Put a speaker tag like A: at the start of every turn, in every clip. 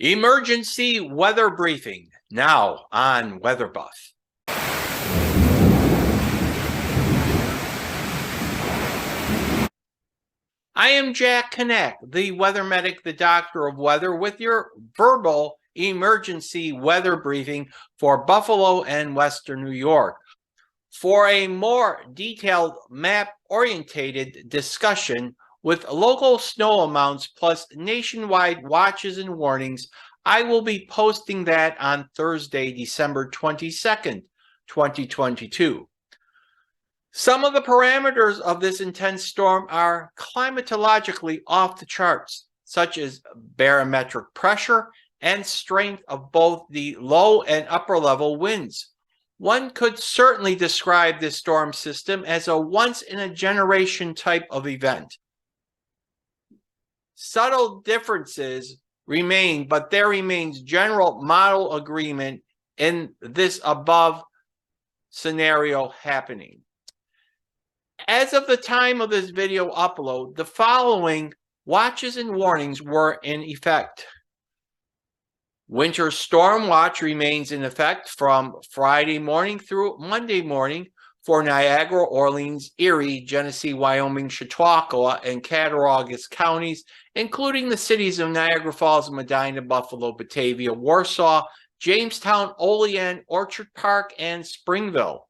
A: Emergency weather briefing now on Weather Buff. I am Jack Knack, the weather medic, the doctor of weather, with your verbal emergency weather briefing for Buffalo and Western New York. For a more detailed map-orientated discussion with local snow amounts plus nationwide watches and warnings, I will be posting that on Thursday, December 22nd, 2022. Some of the parameters of this intense storm are climatologically off the charts, such as barometric pressure and strength of both the low and upper level winds. One could certainly describe this storm system as a once-in-a-generation type of event. Subtle differences remain, but there remains general model agreement in this above scenario happening. As of the time of this video upload, the following watches and warnings were in effect. Winter Storm Watch remains in effect from Friday morning through Monday morning for Niagara, Orleans, Erie, Genesee, Wyoming, Chautauqua, and Cattaraugus counties, including the cities of Niagara Falls, Medina, Buffalo, Batavia, Warsaw, Jamestown, Olean, Orchard Park, and Springville.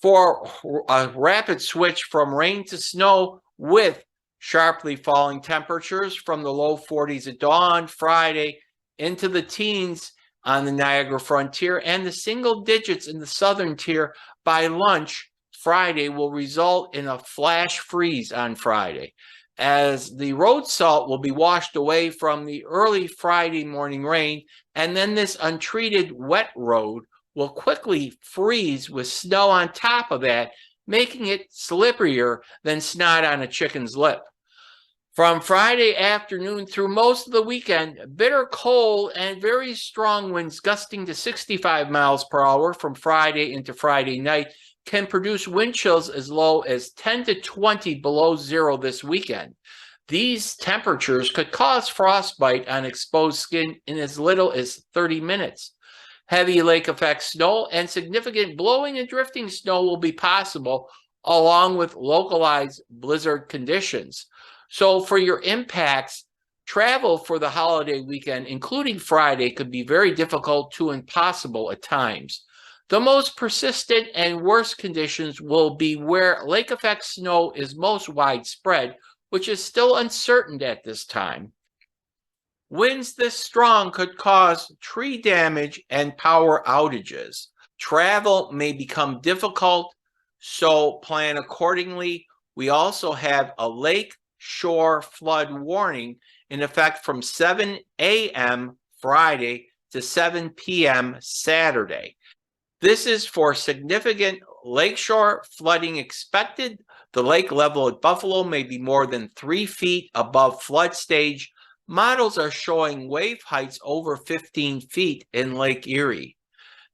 A: For a rapid switch from rain to snow with sharply falling temperatures from the low 40s at dawn Friday into the teens on the Niagara frontier and the single digits in the southern tier by lunch Friday will result in a flash freeze on Friday, as the road salt will be washed away from the early Friday morning rain, and then this untreated wet road will quickly freeze with snow on top of that, making it slipperier than snot on a chicken's lip. From Friday afternoon through most of the weekend, bitter cold and very strong winds gusting to 65 miles per hour from Friday into Friday night can produce wind chills as low as 10 to 20 below zero this weekend. These temperatures could cause frostbite on exposed skin in as little as 30 minutes. Heavy lake effect snow and significant blowing and drifting snow will be possible, along with localized blizzard conditions. So for your impacts, travel for the holiday weekend, including Friday, could be very difficult to impossible at times. The most persistent and worst conditions will be where lake effect snow is most widespread, which is still uncertain at this time. Winds this strong could cause tree damage and power outages. Travel may become difficult, so plan accordingly. We also have a lake shore flood warning in effect from 7 a.m. Friday to 7 p.m. Saturday. This is for significant lakeshore flooding expected. The lake level at Buffalo may be more than 3 feet above flood stage. Models are showing wave heights over 15 feet in Lake Erie.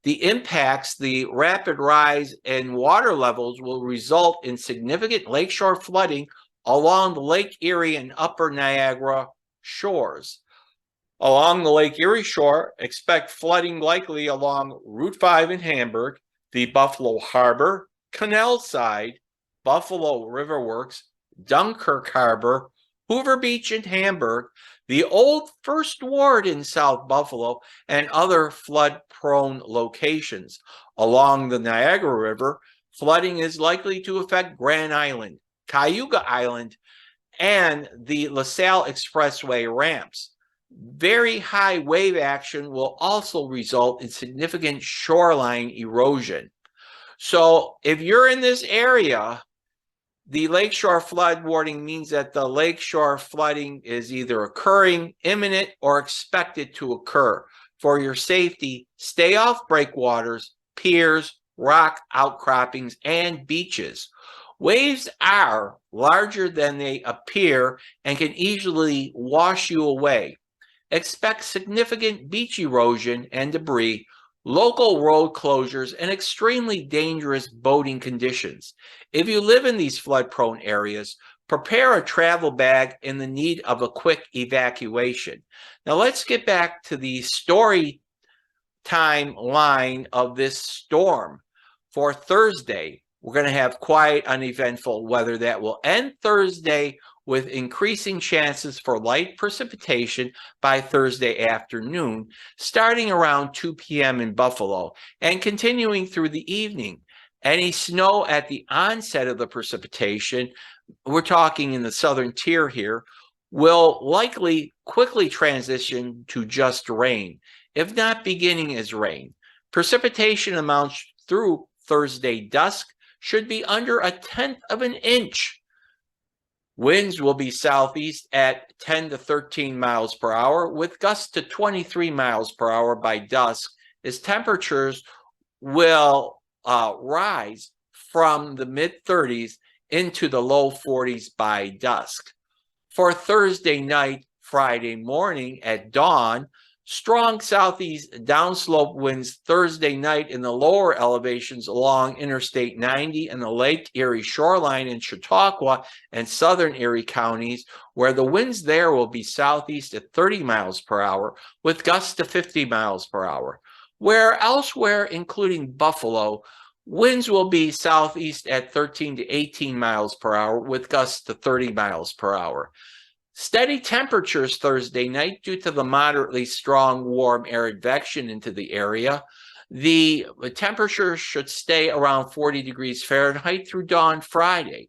A: The impacts, the rapid rise in water levels will result in significant lakeshore flooding along the Lake Erie and Upper Niagara shores. Along the Lake Erie shore, expect flooding likely along Route 5 in Hamburg, the Buffalo Harbor, Canal Side, Buffalo Riverworks, Dunkirk Harbor, Hoover Beach in Hamburg, the Old First Ward in South Buffalo, and other flood-prone locations. Along the Niagara River, flooding is likely to affect Grand Island, Cayuga Island, and the LaSalle Expressway ramps. Very high wave action will also result in significant shoreline erosion. So if you're in this area, the lakeshore flood warning means that the lakeshore flooding is either occurring, imminent, or expected to occur. For your safety, stay off breakwaters, piers, rock outcroppings, and beaches. Waves are larger than they appear and can easily wash you away. Expect significant beach erosion and debris, local road closures, and extremely dangerous boating conditions. If you live in these flood-prone areas, Prepare a travel bag in the need of a quick evacuation. Now let's get back to the story timeline of this storm. For Thursday, we're going to have quiet, uneventful weather that will end Thursday with increasing chances for light precipitation by Thursday afternoon, starting around 2 p.m. in Buffalo and continuing through the evening. Any snow at the onset of the precipitation, we're talking in the southern tier here, will likely quickly transition to just rain, if not beginning as rain. Precipitation amounts through Thursday dusk should be under 1/10 of an inch. Winds will be southeast at 10 to 13 miles per hour, with gusts to 23 miles per hour by dusk, as temperatures will rise from the mid-30s into the low 40s by dusk. For Thursday night, Friday morning at dawn, strong southeast downslope winds Thursday night in the lower elevations along Interstate 90 and the Lake Erie shoreline in Chautauqua and southern Erie counties, where the winds there will be southeast at 30 miles per hour with gusts to 50 miles per hour. Where elsewhere, including Buffalo, winds will be southeast at 13 to 18 miles per hour with gusts to 30 miles per hour. Steady temperatures Thursday night due to the moderately strong warm air advection into the area. The temperature should stay around 40 degrees Fahrenheit through dawn Friday.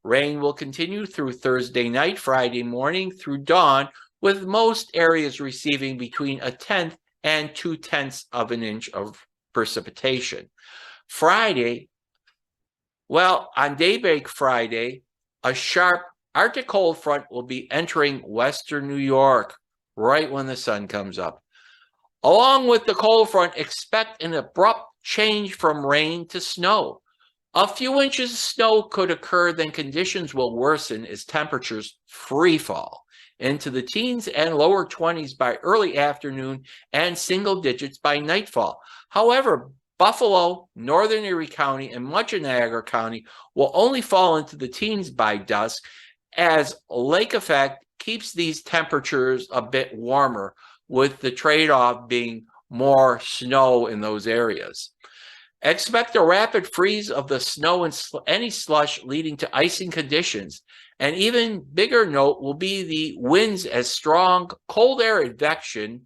A: Rain will continue through Thursday night, Friday morning through dawn, with most areas receiving between 1/10 and 2/10 of an inch of precipitation. Friday, well, on daybreak Friday, a sharp Arctic cold front will be entering western New York right when the sun comes up. Along with the cold front, expect an abrupt change from rain to snow. A few inches of snow could occur, then conditions will worsen as temperatures free fall into the teens and lower 20s by early afternoon and single digits by nightfall. However, Buffalo, northern Erie County, and much of Niagara County will only fall into the teens by dusk, as lake effect keeps these temperatures a bit warmer, with the trade-off being more snow in those areas. Expect a rapid freeze of the snow and any slush, leading to icing conditions. An even bigger note will be the winds, as strong cold air advection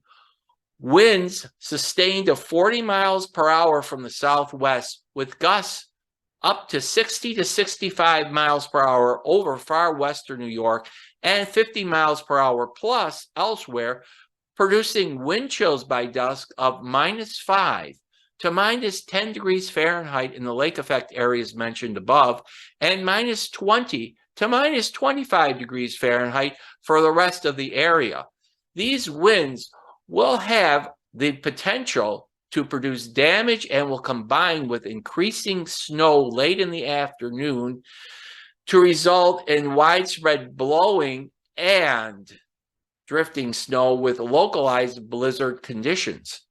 A: winds sustained to 40 miles per hour from the southwest, with gusts up to 60 to 65 miles per hour over far western New York and 50 miles per hour plus elsewhere, producing wind chills by dusk of -5 to -10 degrees Fahrenheit in the lake effect areas mentioned above, and -20 to -25 degrees Fahrenheit for the rest of the area. These winds will have the potential to produce damage and will combine with increasing snow late in the afternoon to result in widespread blowing and drifting snow with localized blizzard conditions.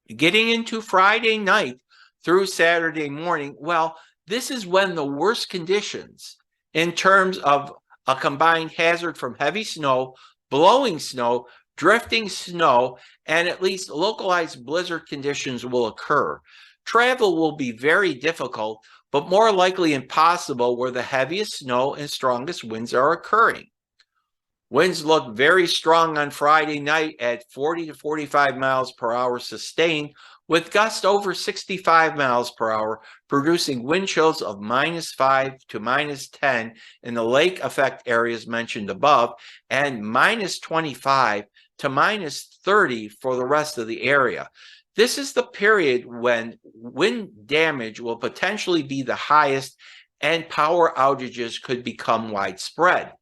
A: Getting into Friday night through Saturday morning, well, this is when the worst conditions in terms of a combined hazard from heavy snow, blowing snow, drifting snow, and at least localized blizzard conditions will occur. Travel will be very difficult, but more likely impossible where the heaviest snow and strongest winds are occurring. Winds look very strong on Friday night at 40 to 45 miles per hour sustained, with gusts over 65 miles per hour, producing wind chills of -5 to -10 in the lake effect areas mentioned above, and -25 to -30 for the rest of the area. This is the period when wind damage will potentially be the highest and power outages could become widespread.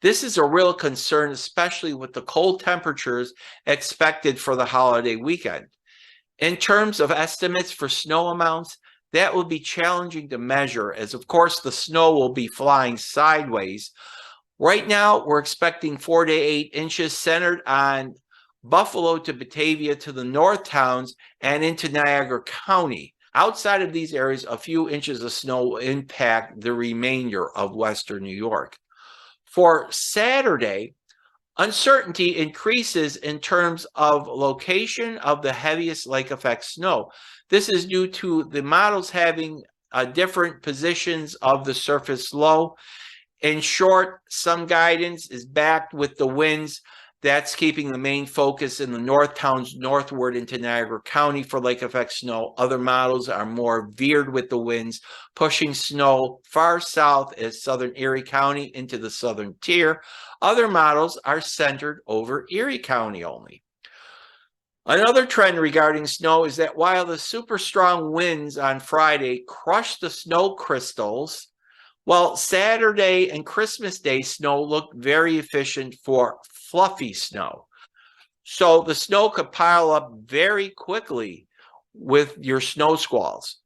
A: This is a real concern, especially with the cold temperatures expected for the holiday weekend. In terms of estimates for snow amounts, that will be challenging to measure, as of course the snow will be flying sideways. Right now, we're expecting 4 to 8 inches centered on Buffalo to Batavia to the north towns and into Niagara County. Outside of these areas, a few inches of snow will impact the remainder of western New York. For Saturday, uncertainty increases in terms of location of the heaviest lake effect snow. This is due to the models having different positions of the surface low. In short, some guidance is backed with the winds. That's keeping the main focus in the north towns northward into Niagara County for lake effect snow. Other models are more veered with the winds, pushing snow far south as southern Erie County into the southern tier. Other models are centered over Erie County only. Another trend regarding snow is that while the super strong winds on Friday crushed the snow crystals, well, Saturday and Christmas Day snow looked very efficient for fluffy snow. So the snow could pile up very quickly with your snow squalls.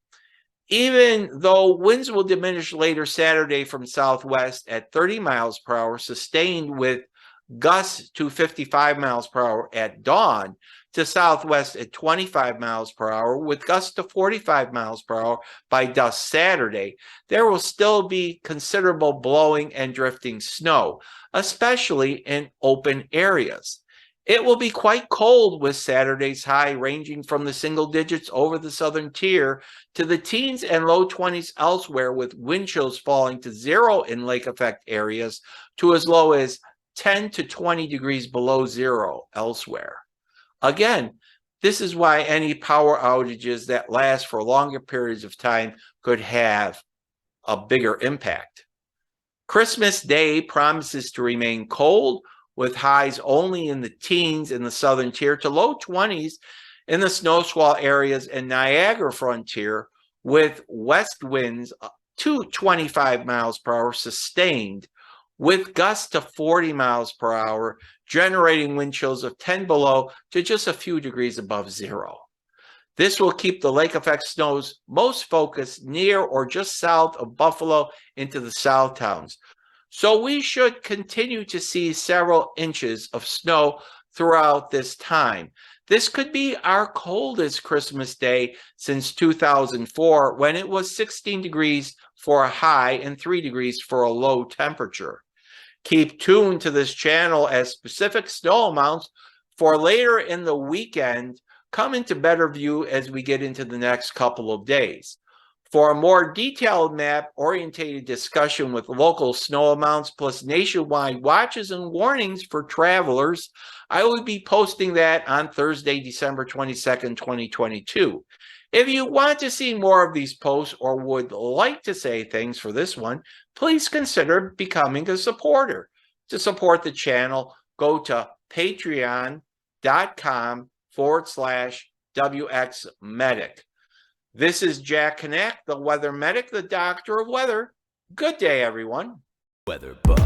A: Even though winds will diminish later Saturday from southwest at 30 miles per hour, sustained with gusts to 55 miles per hour at dawn, to southwest at 25 miles per hour with gusts to 45 miles per hour by dusk Saturday, there will still be considerable blowing and drifting snow, especially in open areas. It will be quite cold with Saturday's high ranging from the single digits over the southern tier to the teens and low 20s elsewhere, with wind chills falling to 0 in lake effect areas to as low as 10 to 20 degrees below 0 elsewhere. Again, this is why any power outages that last for longer periods of time could have a bigger impact. Christmas Day promises to remain cold, with highs only in the teens in the southern tier to low 20s in the snow squall areas and Niagara frontier, with west winds to 25 miles per hour sustained, with gusts to 40 miles per hour, generating wind chills of 10 below to just a few degrees above 0. This will keep the lake effect snows most focused near or just south of Buffalo into the south towns. So we should continue to see several inches of snow throughout this time. This could be our coldest Christmas Day since 2004, when it was 16 degrees for a high and 3 degrees for a low temperature. Keep tuned to this channel as specific snow amounts for later in the weekend come into better view as we get into the next couple of days. For a more detailed map-orientated discussion with local snow amounts plus nationwide watches and warnings for travelers, I will be posting that on Thursday, December 22nd, 2022. If you want to see more of these posts or would like to say things for this one, please consider becoming a supporter. To support the channel, go to patreon.com/WXMedic. This is Jack Knack, the Weather Medic, the Doctor of Weather. Good day, everyone.
B: Weather bug.